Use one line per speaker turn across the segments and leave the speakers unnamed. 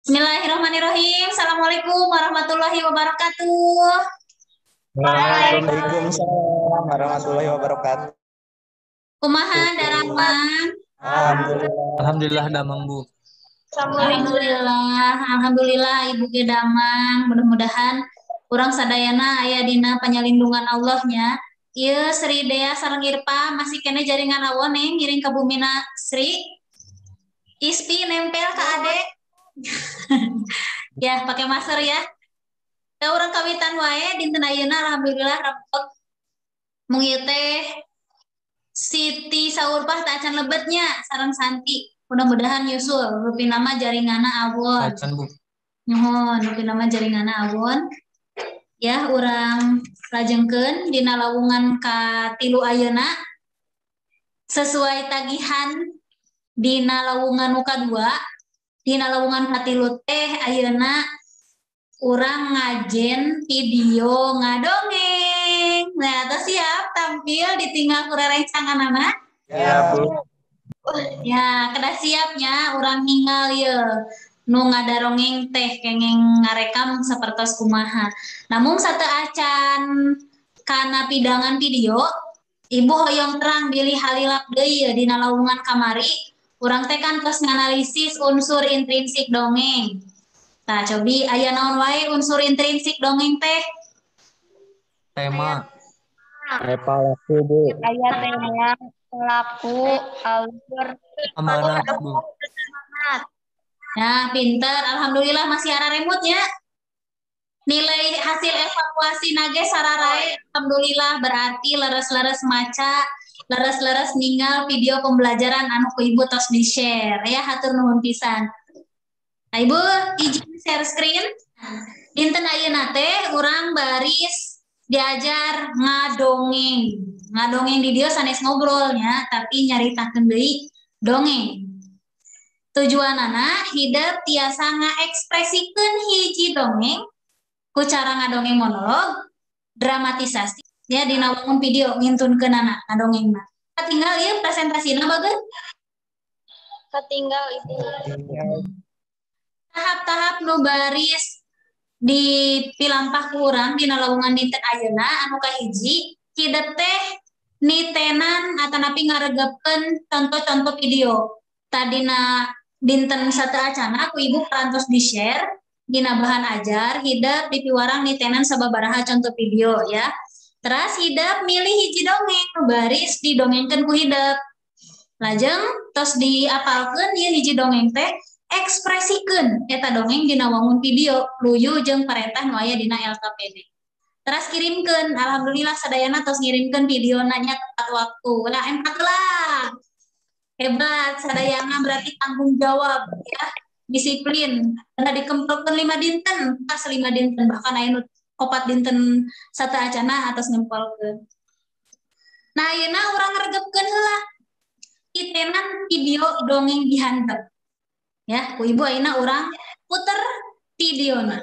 Bismillahirrahmanirrahim. Assalamualaikum warahmatullahi wabarakatuh.
Waalaikumsalam
Waalaikumsalam warahmatullahi wabarakatuh.
Kumaha daramang?
Alhamdulillah.
Alhamdulillah damang Bu.
Alhamdulillah, alhamdulillah Ibu ge damang. Mudah-mudahan urang sadayana aya dina panyalindungan Allahnya. Ieu Sri Dea sareng Irpa masih kene jaringan awon neng ngiring ke bumina Sri. Ispi nempel ke Ade. Ya, pakai masker ya. Da urang kawitan wae dinten ayeuna alhamdulillah rampot. Mung ieu teh Siti saurpah tak acan lebetnya sareng Santi. Mudah-mudahan nyusul rupi nama jaringana awon.
Acan Bu.
Nuhun rupi nama jaringana awon. Ya urang lajengkeun dina lawungan ka 3 ayeuna sesuai tagihan dina lawungan nu kadua. Dina lawungan ka 3 teh ayeuna urang ngajen video ngadongeng. Nah, terus siap tampil ditinggal kurerencanganana.
Ya, Bu.
Ya, kada siapnya urang ninggal ye nu ngadarongeng teh kengeng ngarekam sapertos kumaha. Namun satu acan kana pidangan video, Ibu hoyong terang bilih halilap deui dina lawungan kamari, urang teh kan tos nganalisis unsur intrinsik dongeng. Nah, cobi aya naon wae unsur intrinsik dongeng teh?
Tema.
Palaku, Bu.
Aya tema, pelaku, alur,
Amanat Bu.
Nah, pinter. Alhamdulillah masih ada remote-nya. Nilai hasil evaluasi nage sararae alhamdulillah berarti leres-leres maca, leres-leres ninggal video pembelajaran anu ku Ibu tos di-share ya hatur nuhun pisan. Nah, Ibu izin share screen. Dinten ayeuna teh urang baris diajar ngadongeng. Ngadongeng di dieu sanes ngobrolnya tapi nyaritakeun deui dongeng. Tujuanana hidup tiasa ngaekspresikeun hiji dongeng ku cara ngadongeng monolog, dramatisasi ya dina wangun video ngintunkeun anak ngadongengna. Tinggal ieu presentasina bageun.
ketinggal Ibu.
Tahap-tahap nu baris dipilampah ku urang dina lawungan dinten ayeuna anu kahiji hidup teh nitenan atanapi ngaregepkeun contoh-contoh video. Tadina dinten satu acana ku Ibu parantos di-share dina bahan ajar hidup dipiwarang nitenan sababaraha contoh video ya. Terus hidup milih hiji dongeng nu baris didongengkeun ku hidup. Lajeng tos diapalkeun ieu hiji dongeng teh ekspresikeun eta dongeng dina wangun video luyu jeung parentah nu aya dina LKPD. Terus kirimkeun, alhamdulillah sadayana tos ngirimkeun videona nya tepat waktu. Ulah empat lah. Hebat, sadayana berarti tanggung jawab ya, disiplin. Karena dikempelkeun 5 dinten, pas 5 dinten bahkan aya nu 4 dinten satu acana atas ngempelkeun. Nah, ayeuna urang ngregepkeun heula itenan video dongeng dihandap. Ya, ku Ibu ayeuna urang puter videona.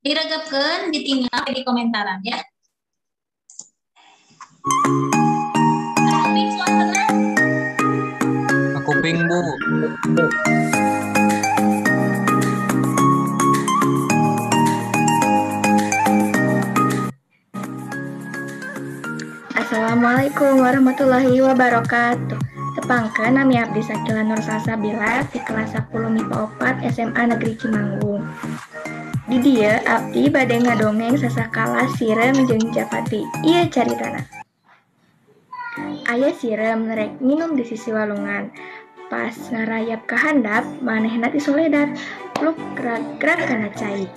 Diregepkeun, ditinggal di komentaran ya. Kuping suasana.
Kuping Bu.
Assalamualaikum warahmatullahi wabarakatuh. Tepangkeun nami abdi Sakila Nur Salsabila di kelas 10 MIPA 4 SMA Negeri Cimanggung. Di dieu abdi bade ngadongeng sasakala sirem jeung Japati. Ieu caritana. Aya sirem rek minum di sisi walungan. Pas ngarayap ka handap, manehna ti soledad. Pluk gerak-gerak kana cai.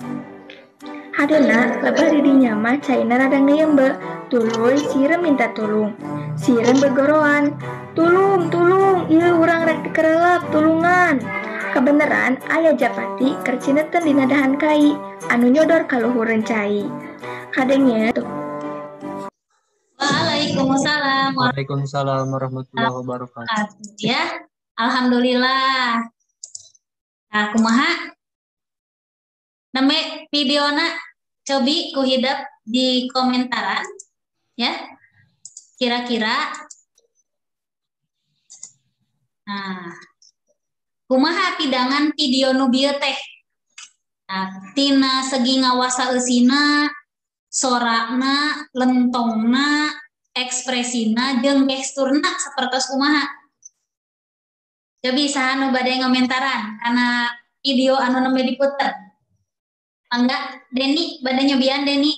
Hadeuna lebah di dinya mah caina rada ngeyembe. Tuluy sirem minta tulung. Sirem begoroan. Tulung, ieu urang rek dikereulep, tulungan. Kebeneran aya Japati keur cineuten dina dahan kai anu nyodor ka luhureun cai. Kadengnya tuh.
Waalaikumsalam
Waalaikumsalam warahmatullahi wabarakatuh.
ya. Alhamdulillah. Nah, kumaha? Name videona cobi ku hidup di komentaran ya. Kira-kira nah kumaha pidangan video nu bieu teh. Nah, tina segi ngawasa eusina, sorana, lentongna, ekspresina, jeung gesturna sapertos kumaha. Jadi saha nu bade ngomentaran karena video anu nembe diputer. Mangga Deni bade nyobian Deni.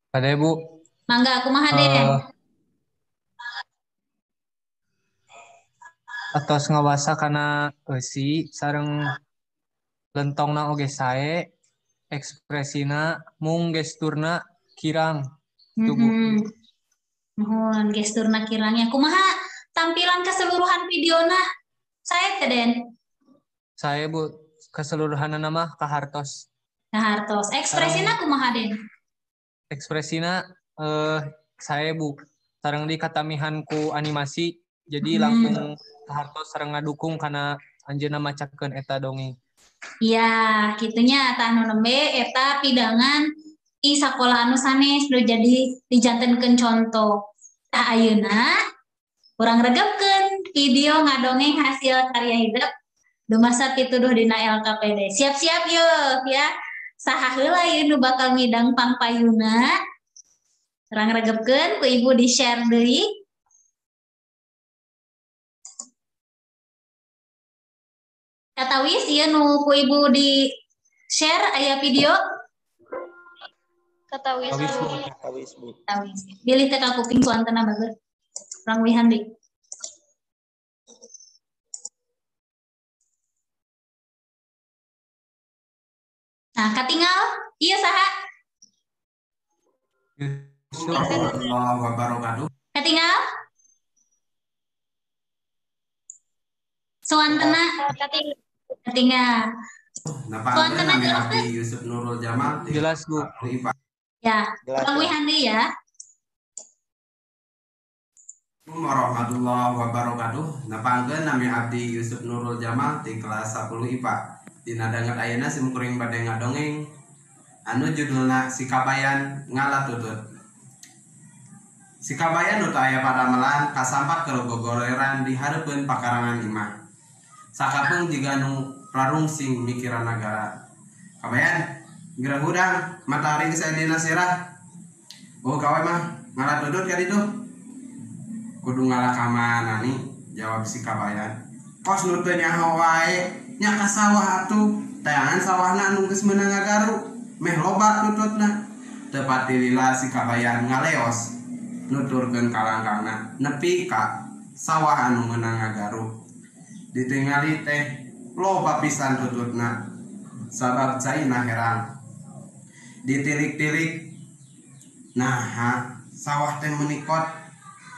Pada Bu.
Mangga kumaha Den?
Atos ngawasa kana eusi sareng lentongna oge sae, ekspresina mung gesturna kirang. Itu Bu.
Mohon gesturna kirangnya. Kumaha tampilan keseluruhan videona? Saya teh Den.
Saya Bu keseluruhan nama kahartos.
Kahartos. Ekspresina kumaha Den?
Ekspresina saya Bu sareng dikatamihan ku animasi jadi langsung kahartos sareng ngadukung karena anjeunna macakeun eta dongeng.
Iya, kitunya tah nu nembe eta pidangan di sakola anu sanes nu jadi dijantenkeun contoh. Tah ayeuna urang regepkeun video ngadongeng hasil karya hidup dumasa pituduh dina LKPD. Siap-siap yeuh ya. Saha heula ieu nu bakal ngidang pangpayuna. Urang regepkeun ku Ibu di-share deui. Kata wis ieu nu ku Ibu di-share aya video.
Kata wis
Bu.
Tawis. Pilih teh ka kuping suantena bageut. Urang wihan deui. Nah, katinggal ieu saha?
Warahmatullahi wabarakatuh.
Katinggal? Suantena katinggal. Suantena jelas teh?
Yusuf Nurul Jamal.
Jelas Bu.
Ya,
Jelas,
urang wihan deui ya.
Warahmatullahi wabarakatuh. Napangkeun nami abdi Yusuf Nurul Jamal di kelas 10 IPA. Dina danget ayeuna simkuring bade ngadongeng anu judulna Sikabayan Ngalatutut. Sikabayan nu aya padamelan kasampat kerogogoreran di hareupeun pakarangan imah. Sakapeung jiga nu rarungsing mikiran nagara. Kabayan gerah hudang matahari geus aya dina sirah. Oh kawe mah ngalatutut ka ditu. Kudu ngalah ka mana nih? Jawab Sikabayan. Kos nu teu nyaho wae nya ka sawah atuh. Tayangan sawahna anu geus meunang ngagaru. Meh loba tututna. Teu pati lila Sikabayan ngaleos nuturkeun ka langkangna nepi ka sawah anu meunang ngagaru. Ditingali teh loba pisan tututna. Sabab caina herang. Ditilik-tilik. Nah, sawah teh menikot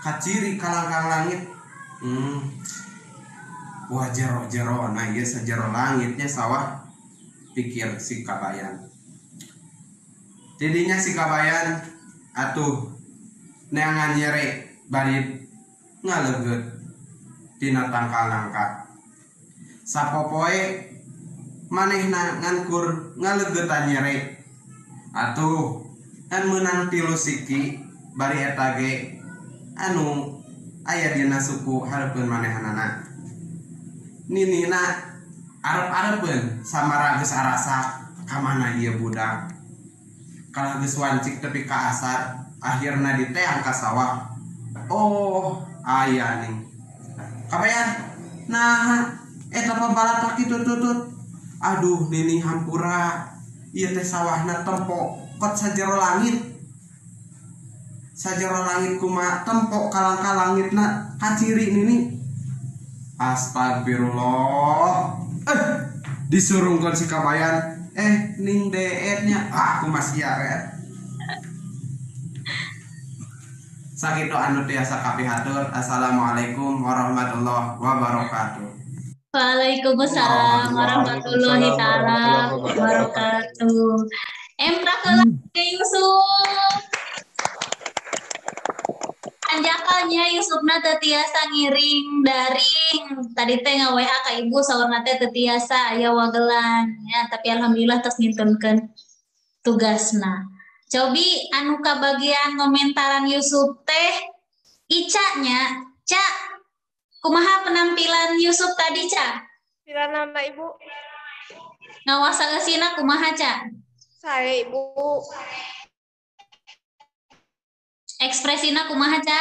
kaciri ka langkang langit. Wah jero-jero nah ieu sajero langitnya sawah pikir Sikabayan. Tidinya Sikabayan atuh neangan nyere bari ngalegeut tina tangkal nangka. Sapopoe manehna ngankur ngalegeutan nyere. Atuh kan meunang tilu siki bari eta ge anu aya dina suku hareupeun manehanana. Ninina arep-arepeun samara geus arasak ka mana ieu budak. Kalau geus wancik tepi ka asar akhirna diteang ka sawah. Oh, aya nih. Kabayan, nah eta pabalatak kitu tutut. Aduh, nini hampura. Ieu teh sawahna tempo kot sajero langit. Sajero langit kumaha tempo kalangka langitna kaciri nini. Astagfirullah. Disurungkeun Sikabayan. Ning deetnya aku masih ya. Sakitu anu tiasa kapihatur. Assalamualaikum warahmatullahi wabarakatuh.
Waalaikumsalam warahmatullahi taala wabarakatuh. Embrakeun ke Yusuf. Anjakalnya Yusufna teu tiasa ngiring daring. Tadi teh nga-WA ka ibu saurna teh teu tiasa aya wagelan ya, tapi alhamdulillah tos ngintunkeun tugasna. Cobi anu kabagian komentaran Yusuf teh Ica nya, Ca. Kumaha penampilan Yusuf tadi, Ca?
Bila nama Ibu?
Ngawasa eusina kumaha, Ca?
Saya Ibu.
Ekspresina kumaha, Ca?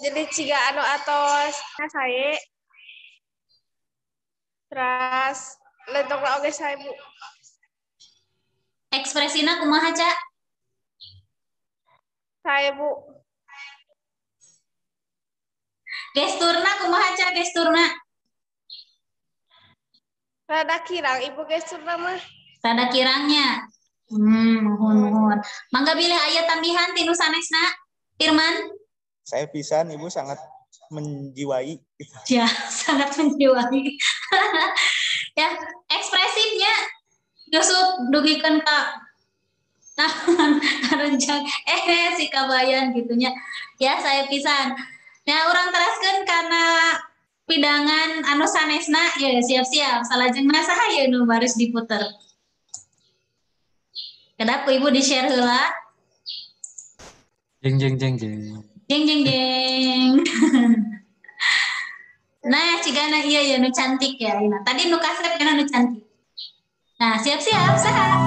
Jadi ciga anu atos saya. Terus lentokna oge saya Bu.
Ekspresina kumaha, Ca?
Saya Bu.
Gesturna kumaha, Ca? Gesturna?
Rada kirang Ibu gesturna mah.
Rada kirangnya. Mohon. Mangga bilih aya tambihan tinu sanesna. Firman?
Saya pisan Ibu sangat menjiwai.
Ya, sangat menjiwai. Ya, ekspresifnya Yusuf dugikeun ka karenjang si kabayan gitunya. Ya, saya pisan. Nah, urang teraskeun kana pidangan anu sanesna, ya siap-siap. Salajengna saha ye nu baris diputer. Kedap Ibu di-share heula.
Jeng.
Jeng jeng jeng. Nah, cigana iya ya nu cantik ya. Nah, tadi nu kasep kan nu cantik. Nah, siap-siap saha.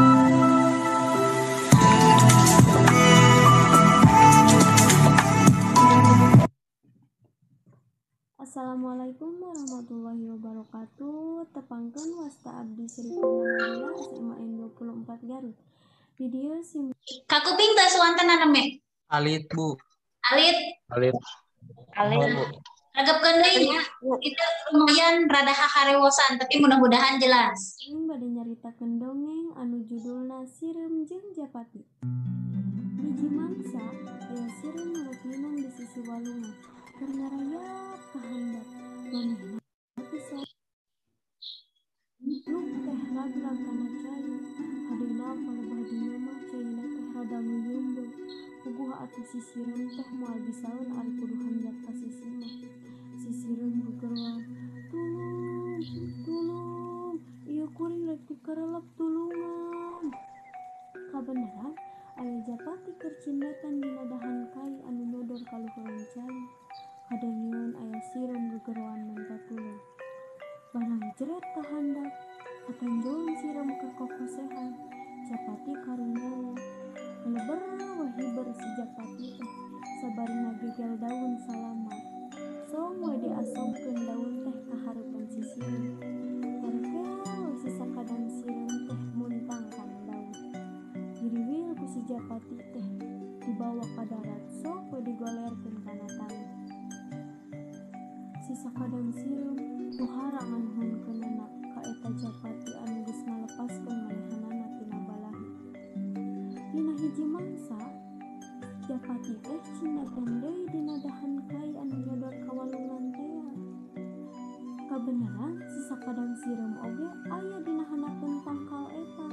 Assalamualaikum warahmatullahi wabarakatuh. Tepangkeun wasta abdi Sri Purnamawila SMA N24 Garut. Video sim
Kakuping teh suanten aneme.
Alit, Bu.
Alit,
Alit. Bu.
ragepkeun deui nya. Itu lumayan rada hakarewosan tapi mudah-mudahan jelas.
Aing bade nyaritakeun dongeng anu judulna Sireum jeung Japati. Hiji mangsa aya sireum nu rek minum di sisi walungan. Keur ngarayap ka handap. Manehna teh sok nu teh ragrag kana cai. Hadena palebah dinya mah caina teh rada nguyumbeuh. Puguh atuh si sireum teh moal bisaeun ari kudu handap ka sisi mah. Si sireum gegeruan, "Tulung, ieu kuring rek dikarelep tulungan." Kabeneran aya Japati keur cindetan dina dahan kai anu nodor ka luhureun cai. Kadengieun aya sireum gegeruan minta tulung. Barang jeret ka handap, katonjolan sireum keur kokosehan. Japati karunyaeun. Keleber wahiber si Japati teh sabari ngagegel daun salamat. Song we diasobkeun daun teh ka hareupeun si sireum. Terkel si sakadang sireum teh muntang kana daun. Diriwil ku si Japati teh dibawa ka darat sok we digolerkeun kana tangan. Si sakadang sireum tuhara nganuhunkeunna ka eta Japati anu geus ngalepaskeun manehanana tina balahi. Dina hiji mangsa Japati teh cineten deui dina dahan kai anu nyodor ka walungan teh. Kabeneran si sakadang sireum oge aya dina hanapeun tangkal eta.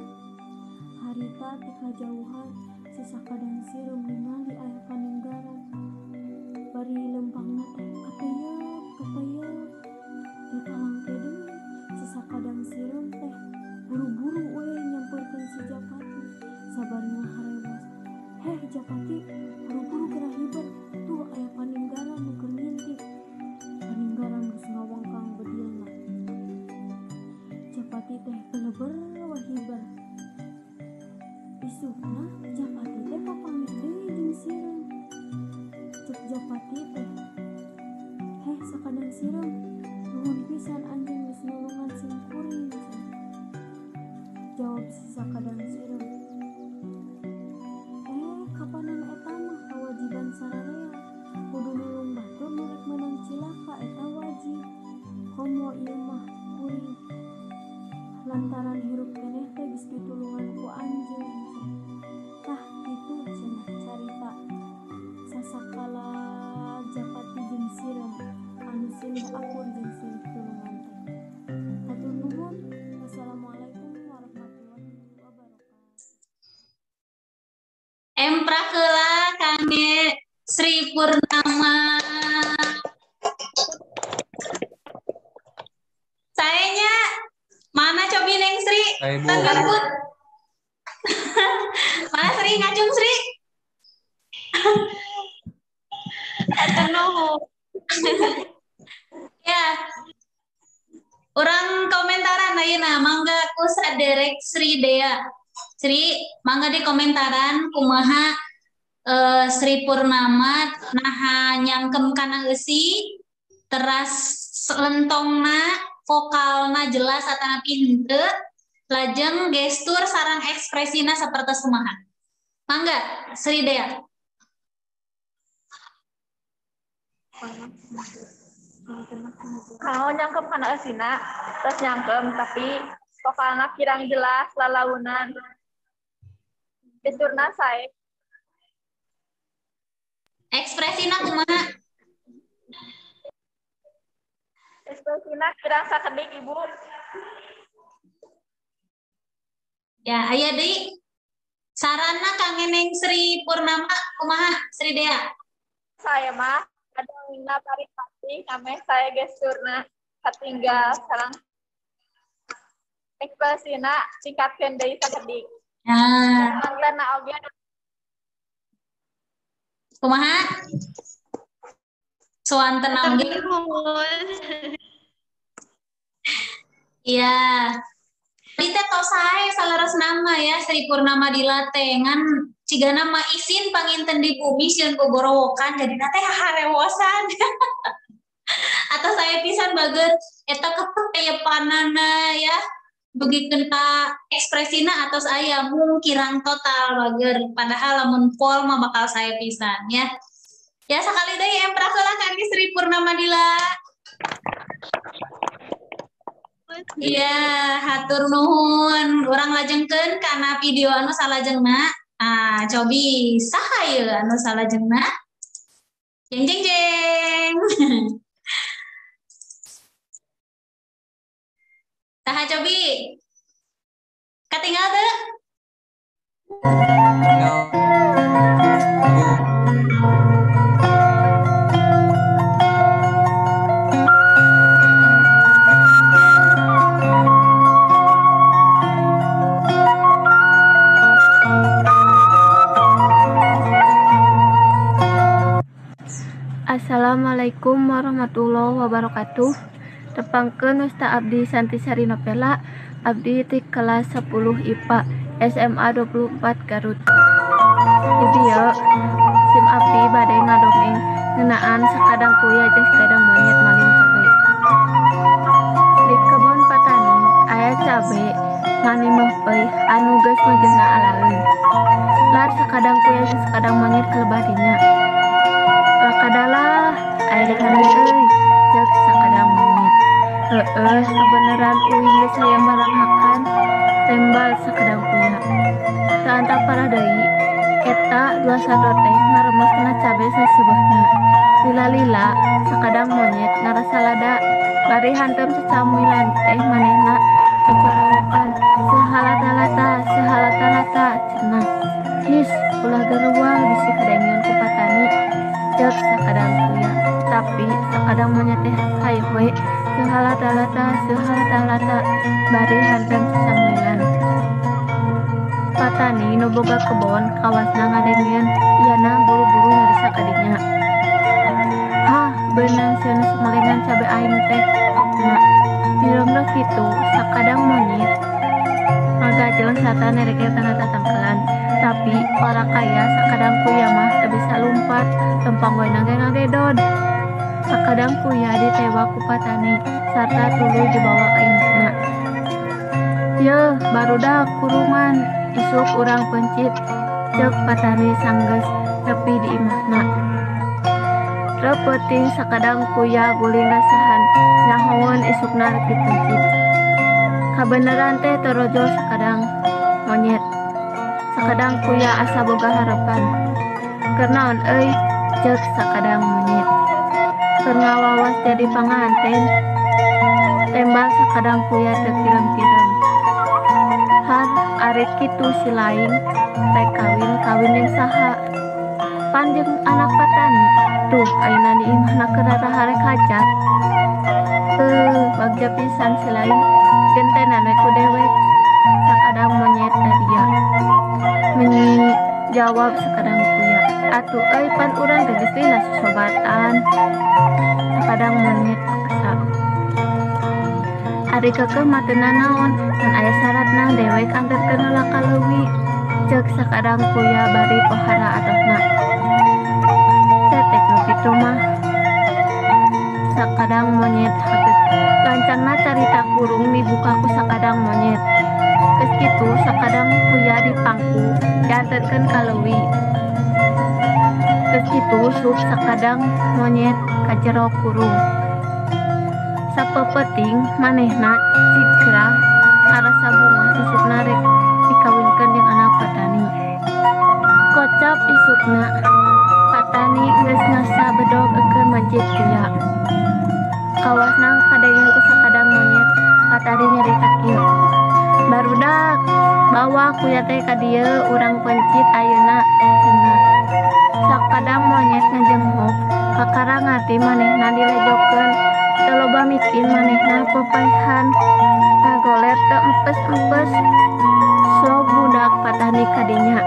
Harita teh kajauhan si sakadang sireum ningali aya paninggaran. Bari lempangna teh kateyep. Di talangke deui si sakadang sireum teh buru-buru we nyampeurkeun si Japati. Sabari ngaharewos, "Heh Japati, buru-buru geura hiber. Tuh aya paninggaran nu keur ngintip." Paninggaran geus ngawangkang bedilna. Japati teh keleber wahiber. Isukna Japati teh papamih deui jeung sireum. Cek Japati teh, "Heh sakadang sireum, nuhun pisan anjeun geus nulungan sim kuring." Jawab si sakadang sireum, "Kapanan eta mah kawajiban sararea. Kudu nulung batur nu rek meunang cilaka eta wajib. Komo ieu mah kuring. Lantaran hirup keneh teh geus ditulungan ku anjeun." Tah kitu cenah carita sasakala Japati jeung sireum anu silih akur jeung silih tulungan teh. Hatur nuhun. Wassalamualaikum warahmatullahi wabarakatuh.
Emprak heula kangge Sri Purnama. Sayanya mana cobi Neng Sri?
Saya, Bu.
Tenggeput. Mana Sri ngajung Sri?
Hatur nuhun.
Orang komentaran ayeuna mangga ku saderek Sri Dea. Sri, mangga di komentaran kumaha Sri Purnama naha nyangkem kana eusi teras lentongna vokalna jelas atanapi henteu lajeng gestur sareng ekspresina sapertos kumaha. Mangga Sri Dea.
Mau nyangkem kana eusina, terus nyangkem tapi vokalna kirang jelas lalaunan. Gesturna sae.
Ekspresina kumaha?
Ekspresina kirang sakedik Ibu.
Ya, aya deui. Sarana kangeneng Sri Purnama kumaha Sri Dea?
Saya mah ada mina paripati kame saya gesturna katinggal sareng ekspresina singkatkeun deui sakedik.
Nah,
Mangtana oge
kumaha? Suantena oge. Iya. Dite tos sae salaras nama ya Sri Purnama dilatengan cigana mah isin panginten di bumi sieun gogorowokan jadi teh harewosan. Atau saya pisan baget eta kepeyepanana ya begikeun ka ekspresina atos aya mung kirang total bager padahal lamun pol mah bakal saya pisan ya. Ya sakali deui emprah heula ka Sri Purnama Dila. Iya, hatur nuhun. Urang lajengkeun kana video anu salajengna. Ah, cobi saha ieu anu salajengna? Jeng jeng jeng. Saha cobi? Katinggal teu?
Tinggal
Assalamualaikum warahmatullahi wabarakatuh. Tepangkeun Ustaz Abdi Santisari Novela. Abdi ti kelas 10 IPA SMA 24 Garut. Di dieu sim abdi bade ngadongeng ngeunaan sakadang kuya jeung sakadang monyet malin cabe. Di kebon patani aya cabe ngani meupeui anu geus mejehna alaleun. Lar sakadang kuya jeung sakadang monyet kelebah dinya. Lakadalah aya di kana euy ceuk sakadang monyet. Heueuh kebeneran uing geus hayang maranghakan tembal sakadang kuya. Teu antap parah deui eta dua sadot teh ngaremes kana cabe saseubeuhna. Lila-lila sakadang monyet ngarasa lada bari hantem sacamuilan teh manehna cocorowokan sahalata-lata cenah. His ulah geureuah bisi kadengian ku patani ceuk sakadang kuya. Tapi sakadang monyet teh hayeuh we sahalata-lata bari hantem sacamuilan. Patani nu boga kebon kawasna ngadengieun iyana buru-buru nyarisa ka dinya. Hah, beunang sieun sumelengan cabe aing teh. Nah, diromdok kitu sakadang monyet ngagajeng sarta nerekeh kana tatangkelan. Tapi para kaya sakadang kuya mah teu bisa lumpat, lempang we ngage-ngagedod. Sakadang kuya ditewak ku patani sarta tuluy dibawa ka indukna. Yeuh, barudak kurungan, isuk urang pencit, ceuk patani sanggeus nepi di imahna. Repeuting sakadang kuya guling rasahan nyahoeun isukna rek dipencit. Kabeneran teh torojol sakadang monyet. Sakadang kuya asa boga harapan. Keur naon euy ceuk sakadang monyet. Keur ngawawas jadi panganten. Tembal sakadang kuya teu kirem-kirem. Har ari kitu si lain rek kawin yang saha. Panjang anak patani tuh ayeuna di imahna keur rarek hajat. Bagja pisan si lain gentenan we ku dewek. Sakadang monyet dadia menjawab sakadang kuya, atuh euy pan urang teh geus dina sosobatan. Sakadang monyet paksa.
Ari kekeh mah teu nanaon dan aya syaratna dewek anggerkeun heula ka leuwih. Ceuk sakadang kuya bari pohara atosna. Cetek nu kitu mah sakadang monyet hageut. Lancangna carita kurung dibuka ku sakadang monyet. Geus kitu sakadang kuya dipangku dianterkeun ka leuwih. Geus kitu sup sakadang monyet ka jero kurung. Sapeupeting manehna cikrah ngarasa bunga isukna rek dikawinkeun jeung anak patani. Kocap isukna patani geus ngasa bedog eukeun mencit kuya. Kawasna kadengen ku sakadang monyet patari nyarita kieu. Barudak, bawa kuya teh ka dieu urang pencit ayeuna cenah. Sakadang monyet ngajenghok kakarang hati manehna dilejokeun. Teu loba mikin manehna pepaehan ngagoler teu empes-empes. Sok budak patani kadinya.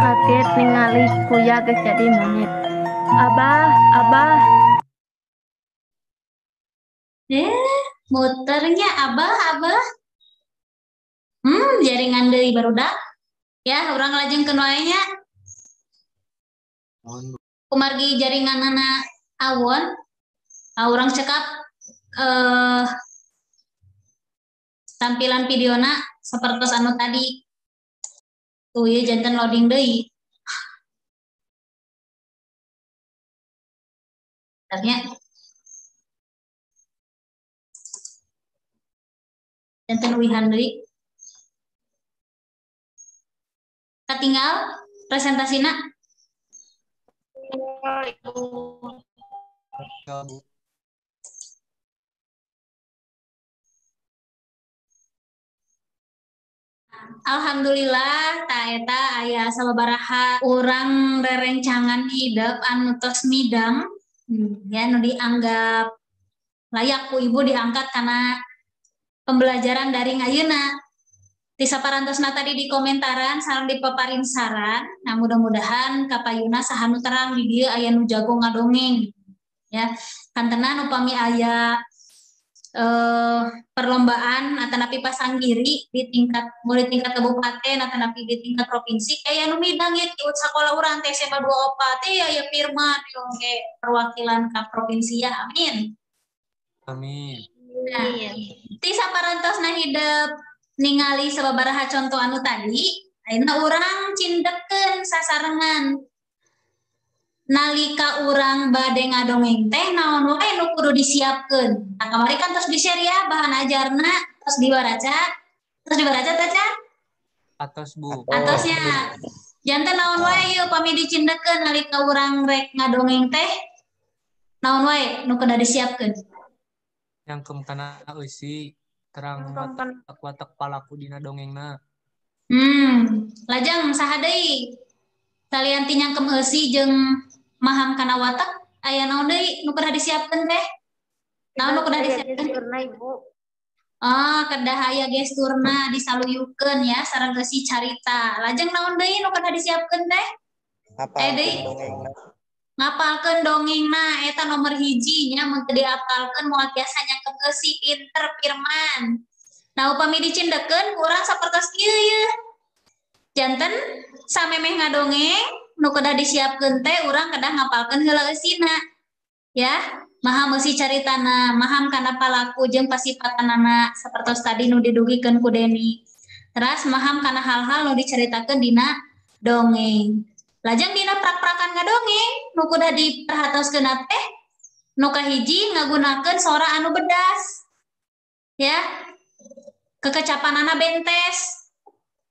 Kaget ningali kuya geus jadi monyet. Abah, abah.
Muternya abah. Jaringan deui barudak. Ya, urang lajengkeun wae nya. Kumargi jaringan anak awon. Urang cekap tampilan videona sapertos anu tadi. Tuh ya janten loading deui. Tanya. Janten uihan deui. Katinggal presentasina. Alhamdulillah eta aya sababaraha urang rerencangan hidup anu tos midang ya nu dianggap layak ku ibu diangkat karena pembelajaran daring ayeuna. Ti saparantosna tadi di komentaran sareng dipaparin saran. Nah mudah-mudahan kapayuna sahanu terang di dieu aya nu jago ngadongeng. Ya, kantenan upami aya perlombaan atanapi pasanggiri di tingkat mulai tingkat kabupaten atanapi di tingkat provinsi aya nu midang ieu ti sakola urang teh SMA 24 teh aya Firman ge perwakilan ka provinsi ya. Amin.
Amin.
Nah, ti saparantosna hidup ningali sababaraha contoh anu tadi, ayeuna urang cindekeun sasarengan. Nalika urang bade ngadongeng teh naon wae nu kudu disiapkeun. Nah, kamari kan tos di-share ya bahan ajarna, tos dibaraca. Tos dibaraca teh Ca?
Atos Bu.
Atosnya. Janten naon wae ieu pami dicindekeun nalika urang rek ngadongeng teh. Naon wae nu kudu disiapkeun.
Nyangkem kana eusi terang watak palaku dina dongengna.
Lajeng saha deui? Salian ti nyangkem eusi jeung maham kana watak aya naon deui nu kudu disiapkeun teh? Naon nu kudu disiapkeun?
Ibu.
Kedah aya gesturna disaluyukeun ya sareng eusi carita. Lajeng naon deui nu kudu disiapkeun teh?
Hafalkeun dongengna.
Ngapalkeun dongengna eta nomor hiji nya mun teu diapalkeun moal biasa nyangkem eusi pinter Firman. Nah upami dicindekeun urang sapertos kieu ye. Janten samemeh ngadongeng nu kedah disiapkeun teh urang kedah ngapalkeun heula eusina. Ya, maham eusi caritana, maham kana palaku jeung pasipatanana sapertos tadi nu didugikeun ku Deni. Teras maham kana hal-hal nu dicaritakeun dina dongeng. Lajeng dina prak-prakan ngadongeng nu kudah diperhatoskeun teh nu kahiji ngagunakeun sora anu bedas. Ya. Kekecapanana bentes.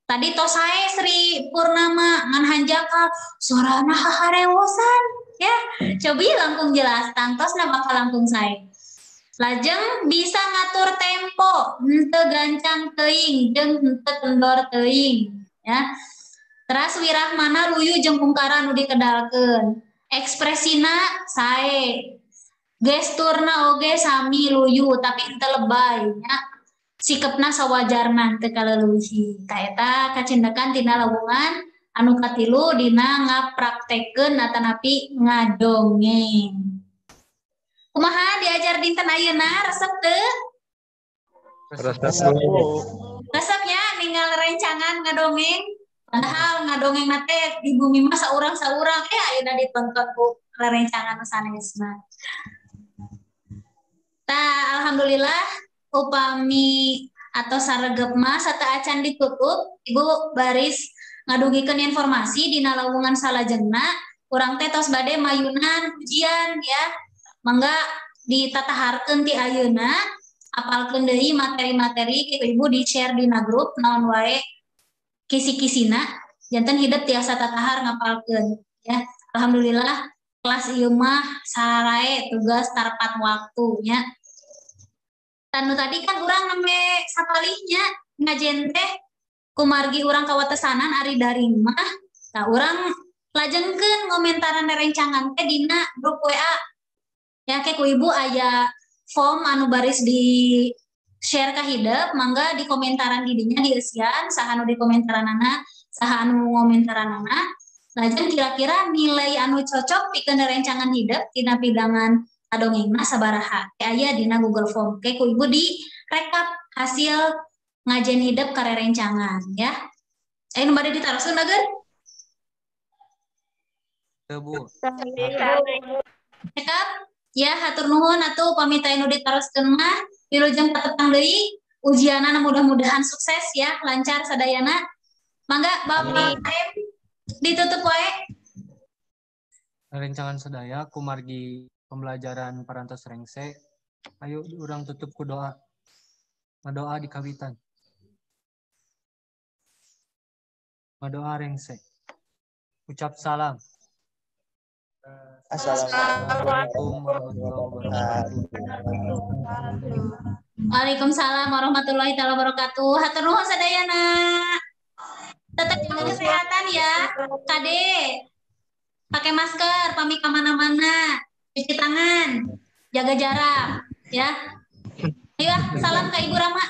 Tadi tos sae Sri Purnama ngan hanjaka sorana haharewosan ya. Cobi langkung jelas tangtosna bakal langkung sae. Lajeng bisa ngatur tempo, henteu gancang teuing jeung henteu kendor teuing ya. Teras wirahmana luyu jeung ungkaran nu dikedalkeun. Ekspresina sae. Gesturna oge sami luyu tapi henteu lebay nya. Sikepna sawajarna teu kaleuwih. Ta eta kacindekan tina lowongan anu katilu dina ngapraktekeun atanapi ngadongeng. Kumaha diajar dinten ayeuna resep teu?
Resep Bu.
Resepnya ninggal rencangan ngadongeng. Padahal ngadongeng nate di bumi mah saurang-saurang ayeuna ditonton ku rerencangan sanesna. Tah alhamdulillah upami atau saregep mah sata acan ditutup Ibu baris ngadugikeun informasi dina lowongan salajengna urang teh tos bade mayunan ujian ya. Mangga ditataharkeun ti ayeuna apalkeun deui materi-materi kitu Ibu di-share dina grup naon wae kisi-kisina janten hidup tiasa tatahar ngapalkeun ya. Alhamdulillah kelas ieu mah sarae tugas tepat waktunya. Tanu tadi kan urang ngambe sapalihnya ngajen teh kumargi urang kawatesanan ari daring mah. Tah urang lajengkeun ngomentaran rerencangan teh dina grup WA. Ya ke ku Ibu aya form anu baris di share ka hideuk mangga di komentaran di dinya dieusian saha anu di komentaranana saha anu ngomentaranana lajeng kira-kira nilai anu cocok pikeun rencangan hideuk tina pidangan adongengna sabaraha aya dina Google Form ke ku Ibu di rekap hasil ngajen hideuk ka rerencangan ya. Nu bade ditarosun dageun
Teu Bu.
rekap ya hatur nuhun atuh pamita anu ditaroskeun mah wilujeng patetang deui ujianana mudah-mudahan sukses ya lancar sadayana. Mangga Bapak M ditutup wae.
Rencangan sadaya kumargi pembelajaran parantos rengse. Ayo urang tutup ku doa. Ngadoa di kawitan. Ngadoa rengse. Ucap salam. Assalamualaikum warahmatullahi wabarakatuh.
Waalaikumsalam warahmatullahi wabarakatuh. Hatur nuhun sadayana. Tetap jaga kesehatan ya. Kade. Pakai masker, pamit kemana-mana. Cuci tangan. Jaga jarak. Ya. Ayo, salam ke Ibu Rama.